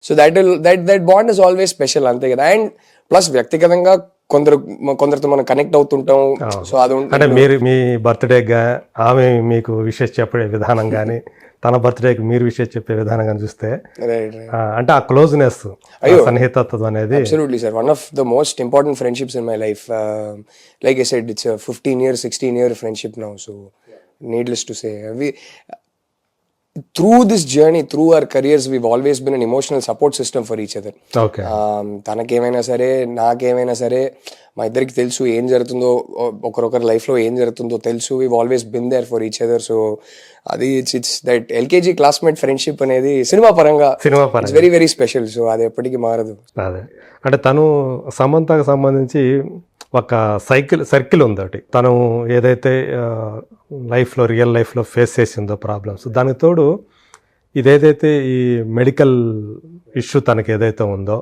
So that bond is always special, అంతే కదా. And plus వ్యక్తిగతంగా కొందరితో మనం కనెక్ట్ అవుతుంటాం. సో అది అంటే మీరు మీ బర్త్డేగా ఆమె మీకు విషెస్ చెప్పే విధానం కానీ తన బర్త్డేకి మీరు విషెస్ చెప్పే విధానం కానీ చూస్తే అంటే ఆ క్లోజ్నెస్, సన్నిహితత్వం అనేది absolutely sir, one of the most important friendships in my life. Like I said, it's 15 years 16 year friendship now. So needless to say, through this journey, through our careers, we've always been an emotional support system for each other. Okay. తనకేమైనా సరే నాకేమైనా సరే మా ఇద్దరికి తెలుసు ఏం జరుగుతుందో, ఒకరొకరి లైఫ్లో ఏం జరుగుతుందో తెలుసు. We've always been there for each other. So అది it's that LKG classmate friendship అనేది సినిమా పరంగా it's very very special. So అది ఎప్పటికీ మారదు. అదే అంటే తను సమంతకు సంబంధించి ఒక సర్కిల్ ఉంది ఒకటి, తను ఏదైతే లైఫ్లో రియల్ లైఫ్లో ఫేస్ చేసిందో ప్రాబ్లమ్స్, దానికి తోడు ఇదేదైతే ఈ మెడికల్ ఇష్యూ తనకి ఏదైతే ఉందో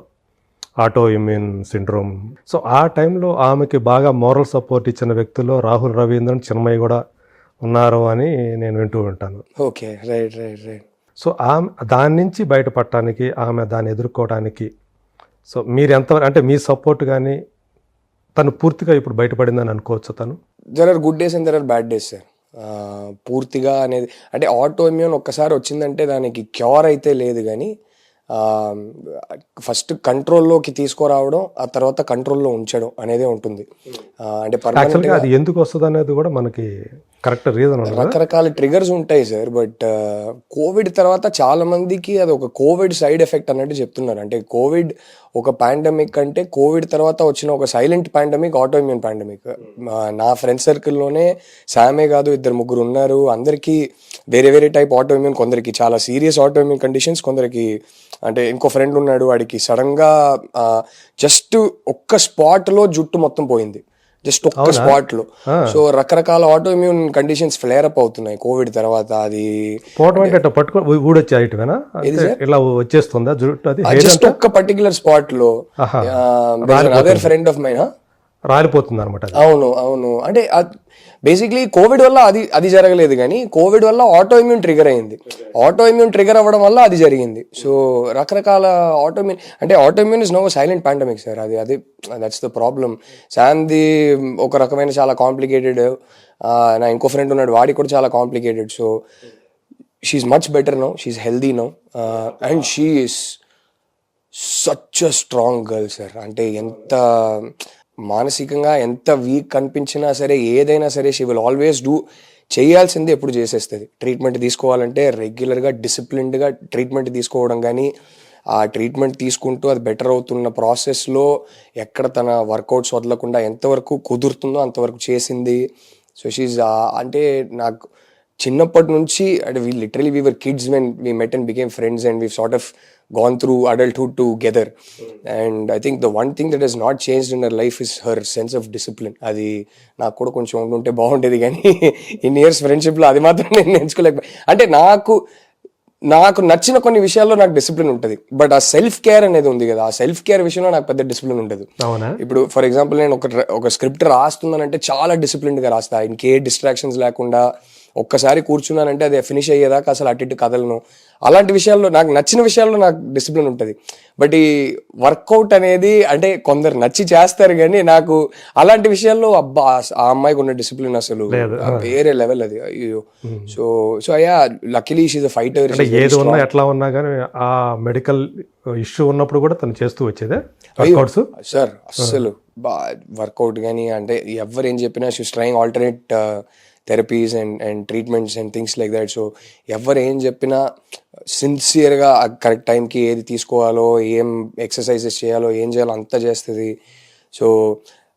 ఆటో ఇమ్యూన్ సిండ్రోమ్, సో ఆ టైంలో ఆమెకి బాగా మోరల్ సపోర్ట్ ఇచ్చిన వ్యక్తుల్లో రాహుల్ రవీంద్రన్, చిన్మయి కూడా ఉన్నారు అని నేను వింటూ ఉంటాను. Okay, right right right. So ఆమె దాని నుంచి బయటపడటానికి, ఆమె దాన్ని ఎదుర్కోవడానికి సో మీరు ఎంత అంటే మీ సపోర్ట్ కానీ తను పూర్తిగా ఇప్పుడు బయటపడిందని అనుకోవచ్చు? తను there are good days and there are bad days sir. పూర్తిగా అనేది అంటే ఆటో ఇమ్యూన్ ఒక్కసారి వచ్చిందంటే దానికి క్యూర్ అయితే లేదు, కానీ ఫస్ట్ కంట్రోల్లోకి తీసుకురావడం, ఆ తర్వాత కంట్రోల్లో ఉంచడం అనేది ఉంటుంది. అంటే యాక్చువల్గా అది ఎందుకు వస్తుంది అనేది కూడా మనకి కరెక్ట్ రీజన్ ఉంది. రకరకాల ట్రిగర్స్ ఉంటాయి సార్. బట్ కోవిడ్ తర్వాత చాలా మందికి అది ఒక కోవిడ్ సైడ్ ఎఫెక్ట్ అన్నట్టు చెప్తున్నారు. అంటే కోవిడ్ ఒక పాండమిక్ అంటే కోవిడ్ తర్వాత వచ్చిన ఒక silent pandemic auto immune pandemic. నా ఫ్రెండ్ సర్కిల్లోనే శామే కాదు, 2-3 ఉన్నారు. అందరికీ వేరే వేరే టైప్ ఆటో ఇమ్యూన్, కొందరికి చాలా సీరియస్ ఆటో ఇమ్యూన్ కండిషన్స్, కొందరికి అంటే ఇంకో ఫ్రెండ్ ఉన్నాడు వాడికి సడన్గా జస్ట్ ఒక్క స్పాట్లో జుట్టు మొత్తం పోయింది, జస్ట్ ఒక్క స్పాట్ లో. సో రకరకాల autoimmune conditions flare up అవుతున్నాయి కోవిడ్ తర్వాత. అది వచ్చేస్తుందా జస్ట్ ఒక్క పర్టికులర్ స్పాట్ లో. అదర్ ఫ్రెండ్ ఆఫ్ మైన్ రాలిపోతుంది అనమాట. అవును అవును. అంటే బేసిక్లీ కోవిడ్ వల్ల అది జరగలేదు, కానీ కోవిడ్ వల్ల ఆటో ఇమ్యూన్ ట్రిగర్ అయింది. ఆటో ఇమ్యూన్ ట్రిగర్ అవ్వడం వల్ల అది జరిగింది. సో రకరకాల ఆటో ఇమ్యూన్, అంటే autoimmune is no silent pandemic sir. అది దట్స్ ద ప్రాబ్లమ్. శామ్ది ఒక రకమైన చాలా కాంప్లికేటెడ్, నా ఇంకో ఫ్రెండ్ ఉన్నాడు వాడికి కూడా చాలా complicated. So she's much better now, she's healthy now, and she is such a strong girl sir. అంటే ఎంత మానసికంగా ఎంత వీక్ కనిపించినా సరే, ఏదైనా సరే షీ విల్ ఆల్వేస్ డూ, చేయాల్సిందే ఎప్పుడు చేసేస్తుంది. ట్రీట్మెంట్ తీసుకోవాలంటే రెగ్యులర్గా డిసిప్లిన్డ్గా ట్రీట్మెంట్ తీసుకోవడం, కానీ ఆ ట్రీట్మెంట్ తీసుకుంటూ అది బెటర్ అవుతున్న ప్రాసెస్లో ఎక్కడ తన వర్కౌట్స్ వదలకుండా ఎంతవరకు కుదురుతుందో అంతవరకు చేసింది. సో షీజ్ అంటే నాకు చిన్నప్పటి నుంచి, అంటే we were kids when we met and became friends, and we've sort of gone through adulthood together. And I think the one thing that has not changed in her life is her sense of discipline. అది నాకు కూడా కొంచెం ఉంటే బాగుండేది, కానీ in years ఫ్రెండ్షిప్లో అది మాత్రం నేను నేర్చుకోలేకపోయి. అంటే నాకు నచ్చిన కొన్ని విషయాల్లో నాకు డిసిప్లిన్ ఉంటుంది, బట్ ఆ సెల్ఫ్ కేర్ అనేది ఉంది కదా, ఆ సెల్ఫ్ కేర్ విషయంలో నాకు పెద్ద డిసిప్లిన్ ఉండదు. ఇప్పుడు ఫర్ ఎగ్జాంపుల్ నేను ఒక స్క్రిప్ట్ రాస్తున్నానంటే చాలా డిసిప్లిన్డ్గా రాస్తా, ఇంకే డిస్ట్రాక్షన్స్ లేకుండా. ఒక్కసారి కూర్చున్నానంటే అది ఫినిష్ అయ్యేదాకా అసలు అటు ఇటు కదలను. అలాంటి విషయాల్లో, నాకు నచ్చిన విషయాల్లో నాకు డిసిప్లిన్ ఉంటుంది. బట్ ఈ వర్కౌట్ అనేది అంటే కొందరు నచ్చి చేస్తారు, కానీ నాకు అలాంటి విషయాల్లో అబ్బా ఆ అమ్మాయికి ఉన్న డిసిప్లిన్ అసలు వేరే లెవెల్ అది. అయ్యో. సో అయ్యా luckily she is a fighter. ఏది ఉన్నా ఎట్లా ఉన్నా కానీ ఆ మెడికల్ ఇష్యూ ఉన్నప్పుడు కూడా తను చేస్తూ వచ్చేదే సార్. అస్సలు వర్కౌట్ కానీ అంటే ఎవరు ఏం చెప్పినా she is trying alternate therapies and treatments and things like that. So ఎవరు ఏం చెప్పినా సిన్సియర్గా కరెక్ట్ టైంకి ఏది తీసుకోవాలో, ఏం ఎక్సర్సైజెస్ చేయాలో, ఏం చేయాలో అంతా చేస్తుంది. So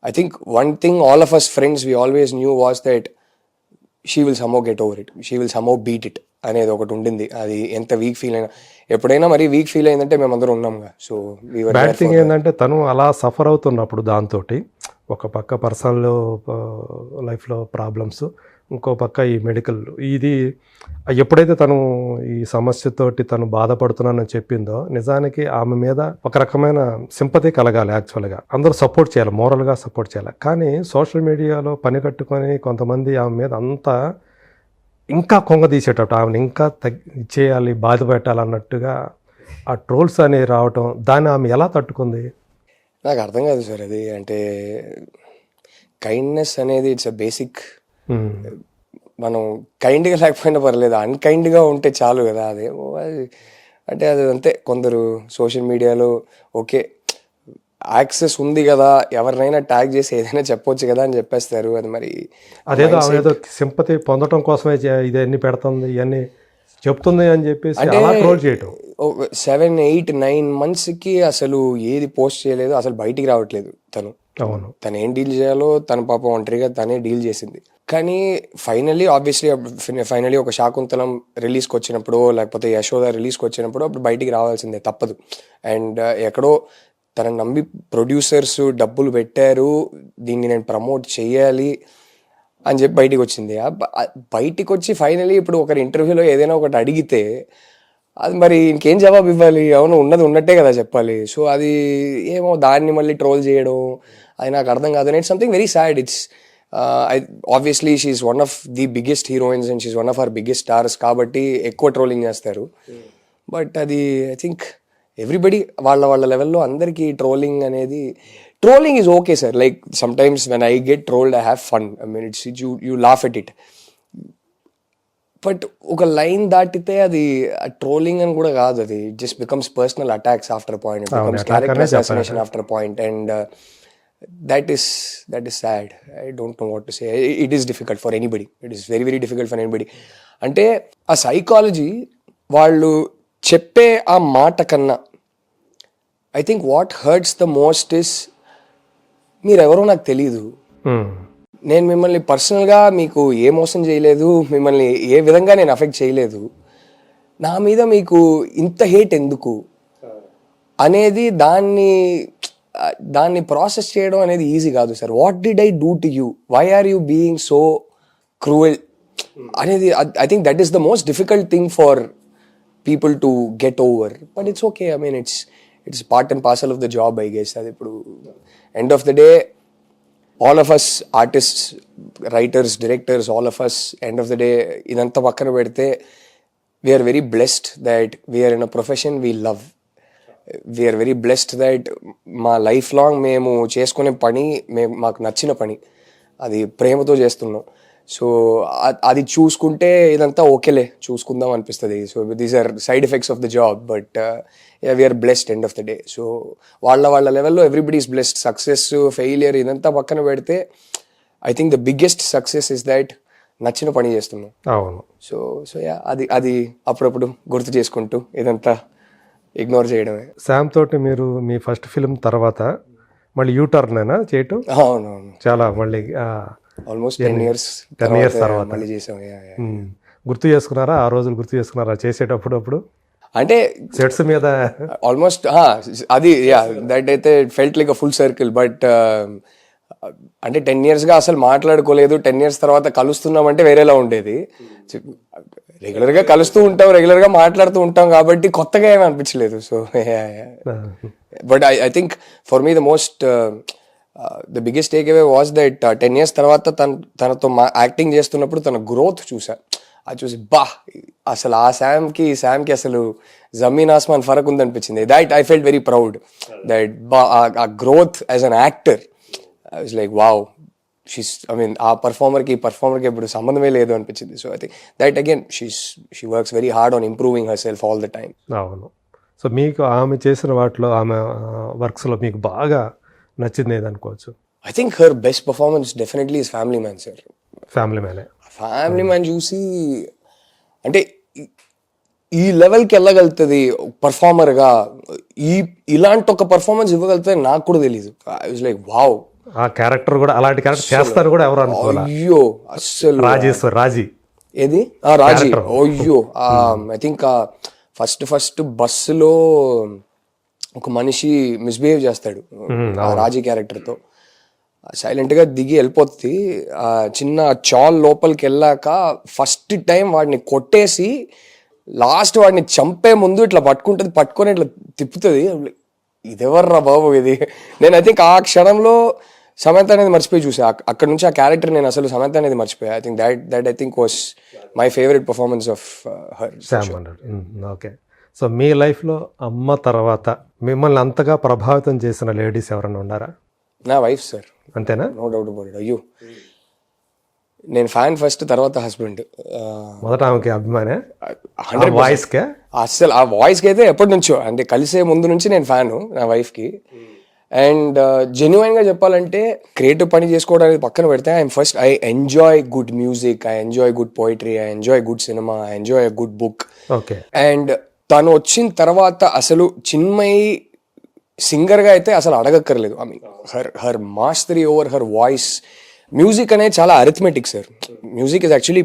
I think one thing all of us friends we always knew was that she will somehow get over it, she will somehow beat it అనేది ఒకటి ఉండింది. అది ఎంత వీక్ ఫీల్ అయినా, ఎప్పుడైనా మరీ వీక్ ఫీల్ అయిందంటే మేమందరం ఉన్నాంగా. సో బ్యాడ్ థింగ్ ఏంటంటే తను అలా సఫర్ అవుతున్నప్పుడు దాంతో ఒక పక్క పర్సనల్ లైఫ్లో ప్రాబ్లమ్స్, ఇంకో పక్క ఈ మెడికల్, ఇది ఎప్పుడైతే తను ఈ సమస్యతోటి తను బాధపడుతున్నానని చెప్పిందో, నిజానికి ఆమె మీద ఒక రకమైన సింపతి కలగాలి. యాక్చువల్గా అందరూ సపోర్ట్ చేయాలి, మోరల్గా సపోర్ట్ చేయాలి. కానీ సోషల్ మీడియాలో పని కట్టుకొని కొంతమంది ఆమె మీద అంతా ఇంకా కొంగదీసేటట్టు, ఆమెను ఇంకా చేయాలి, బాధ పెట్టాలన్నట్టుగా ఆ ట్రోల్స్ అనేవి రావటం దాన్ని ఆమె ఎలా తట్టుకుంది? నాకు అర్థం కాదు సార్ అది. అంటే కైండ్నెస్ అనేది ఇట్స్ అ బేసిక్. మనం కైండ్గా లేకపోయినా పర్లేదు, అన్కైండ్గా ఉంటే చాలు కదా. అదేమో అది అంటే అది అంతే. కొందరు సోషల్ మీడియాలో ఓకే యాక్సెస్ ఉంది కదా, ఎవరినైనా ట్యాగ్ చేసి ఏదైనా చెప్పొచ్చు కదా అని చెప్పేస్తారు. అది మరి అదేదో ఆమె ఏదో సింపతి పొందడం కోసమే ఇదన్నీ పెడుతుంది, ఇవన్నీ చెప్తుంది అని చెప్పేసి అలా ట్రోల్ చేయటం. 7, 8, 9 monthsకి అసలు ఏది పోస్ట్ చేయలేదు, అసలు బయటికి రావట్లేదు తను. అవును. తను ఏం డీల్ చేయాలో తన పాప ఒంటరిగా తనే డీల్ చేసింది. కానీ ఫైనల్లీ ఫైనల్లీ ఒక శాకుంతలం రిలీజ్కి వచ్చినప్పుడు, లేకపోతే యశోద రిలీజ్కి వచ్చినప్పుడు అప్పుడు బయటికి రావాల్సిందే, తప్పదు. అండ్ ఎక్కడో తనని నమ్మి ప్రొడ్యూసర్స్ డబ్బులు పెట్టారు, దీన్ని నేను ప్రమోట్ చేయాలి అని చెప్పి బయటికి వచ్చింది. బయటికి వచ్చి ఫైనలీ ఇప్పుడు ఒకరి ఇంటర్వ్యూలో ఏదైనా ఒకటి అడిగితే అది మరి ఇంకేం జవాబు ఇవ్వాలి? అవును, ఉన్నది ఉన్నట్టే కదా చెప్పాలి. సో అది ఏమో దాన్ని మళ్ళీ ట్రోల్ చేయడం అది నాకు అర్థం కాదు. It's something very sad. It's obviously she is one of the biggest heroines and she is one of our biggest stars కాబట్టి ఎక్కువ ట్రోలింగ్ చేస్తారు. బట్ అది ఐ థింక్ ఎవ్రీబడి వాళ్ళ వాళ్ళ లెవెల్లో అందరికీ trolling is okay sir. Like sometimes when I get trolled I have fun. I mean it's you laugh at it. But ఒక line దాటితే అది ట్రోలింగ్ అని కూడా కాదు. అది just becomes personal attacks after point, it becomes character assassination after point. And that is sad. I don't know what to say. It is difficult for anybody. It is very very difficult for anybody. అంటే ఆ psychology వాళ్ళు చెప్పే ఆ మాట కన్నా I think what hurts the most is మీరెవరో నాకు తెలీదు, నేను మిమ్మల్ని పర్సనల్గా మీకు ఏ మోసం చేయలేదు, మిమ్మల్ని ఏ విధంగా నేను అఫెక్ట్ చేయలేదు, నా మీద మీకు ఇంత హేట్ ఎందుకు అనేది దాన్ని ప్రాసెస్ చేయడం అనేది ఈజీ కాదు sir. What did I do to you, why are you being so cruel అనేది I think that is the most difficult thing for people to get over. But it's okay. I mean it's part and parcel of the job I guess. అది ఇప్పుడు end of the day all of us artists, writers, directors, all of us, end of the day ఇదంతా పక్కన పెడితే we are very blessed that we are in a profession we love. We are very blessed that మా life long మేము చేసుకునే పని మాకు నచ్చిన పని, అది ప్రేమతో చేస్తున్నాం. సో అది చూసుకుంటే ఇదంతా ఓకేలే, చూసుకుందాం అనిపిస్తుంది. So these are side effects of the job. But we are blessed end of the day. So వాళ్ళ లెవెల్లో everybody is blessed. Success failure ఇదంతా పక్కన పెడితే I think the biggest success is that నచ్చిన పని చేస్తున్నాం. అవును. సో అది అప్పుడప్పుడు గుర్తు చేసుకుంటూ ఇదంతా ఇగ్నోర్ చేయడమే. శామ్ తోటి మీరు మీ ఫస్ట్ ఫిల్మ్ తర్వాత మళ్ళీ యూటర్న్ అయినా చేయటం? అవునవును, చాలా మళ్ళీ ఆల్మోస్ట్ 10 years తర్వాత మళ్ళీ చేసాం. గుర్తు చేసుకున్నారా ఆ రోజులు? గుర్తు చేసుకున్నారా చేసేటప్పుడు? అప్పుడు అంటే సెట్స్ మీద ఆల్మోస్ట్ అది దట్ అయితే felt like a full circle. But అంటే 10 yearsగా అసలు మాట్లాడుకోలేదు. 10 years తర్వాత కలుస్తున్నామంటే వేరేలా ఉండేది. రెగ్యులర్గా కలుస్తూ ఉంటాం, రెగ్యులర్గా మాట్లాడుతూ ఉంటాం కాబట్టి కొత్తగా ఏమీ అనిపించలేదు. So but I think for me the most the biggest take away was that 10 years తర్వాత తనతో యాక్టింగ్ చేస్తున్నప్పుడు తన గ్రోత్ చూసా. అది చూసి అసలు ఆ శామ్కి అసలు జమీన్ ఆస్మాన్ ఫరక్ ఉందనిపించింది. That I felt very proud that ఆ growth as an actor. I was like wow, ఆ పర్ఫార్మర్కి ఇప్పుడు సంబంధమే లేదు అనిపించింది. So I think that again she works very hard on improving herself all the time. అవును. సో మీకు ఆమె చేసిన వాటిలో, ఆమె వర్క్స్లో మీకు బాగా నచ్చింది ఏదనుకోవచ్చు? I think her best performance definitely is Family Man sir. Family Man చూసి అంటే ఈ లెవెల్కి వెళ్ళగలుగుతుంది పర్ఫార్మర్గా, ఇలాంటి ఒక పర్ఫార్మెన్స్ ఇవ్వగలుగుతుంది నాకు కూడా తెలీదు. ఐ వాజ్ లైక్ వావ్, ఆ క్యారెక్టర్ కూడా అలాంటి క్యారెక్టర్ చేస్తారు కూడా ఎవరు అనుకోవాలి. అయ్యో అస్సలు రాజీ ఏది రాజీ, అయ్యో ఐ థింక్ ఫస్ట్ బస్సులో ఒక మనిషి మిస్బిహేవ్ చేస్తాడు రాజీ క్యారెక్టర్తో. సైలెంట్గా దిగి వెళ్ళిపోతుంది. చిన్న చాల్ లోపలికి వెళ్ళాక ఫస్ట్ టైం వాడిని కొట్టేసి లాస్ట్ వాడిని చంపే ముందు ఇట్లా పట్టుకొని ఇట్లా తిప్పుతుంది. ఇదెవర్రా బాబు ఇది. నేను ఐ థింక్ ఆ క్షణంలో సమంత అనేది మర్చిపోయి చూసా. అక్కడ నుంచి ఆ క్యారెక్టర్ నేను అసలు సమంత అనేది మర్చిపోయా. I think that I think was my favourite performance of her. Okay. So మీ లైఫ్లో అమ్మ తర్వాత మిమ్మల్ని అంతగా ప్రభావితం చేసిన లేడీస్ ఎవరైనా ఉన్నారా? నా వైఫ్ సార్, అంతేనా? No doubt about it. అయ్యో, నేను ఫ్యాన్ ఫస్ట్, తర్వాత హస్బెండ్. మొదట ఆమెకి అభిమానే 100%. వాయిస్కే? అసలు ఆ వాయిస్కి అయితే ఎప్పటి నుంచో, అంటే కలిసే ముందు నుంచి నేను ఫ్యాను నా వైఫ్కి. అండ్ జెన్యున్గా చెప్పాలంటే క్రియేటివ్ పని చేసుకోవడానికి పక్కన పెడితే I enjoy good music, I enjoy good poetry, I enjoy good cinema, I enjoy a good book. Okay. And తను వచ్చిన తర్వాత అసలు చిన్మయి సింగర్గా అయితే అసలు అడగక్కర్లేదు. I mean her mastery over her voice. Music అనేది చాలా arithmetic sir. Music is actually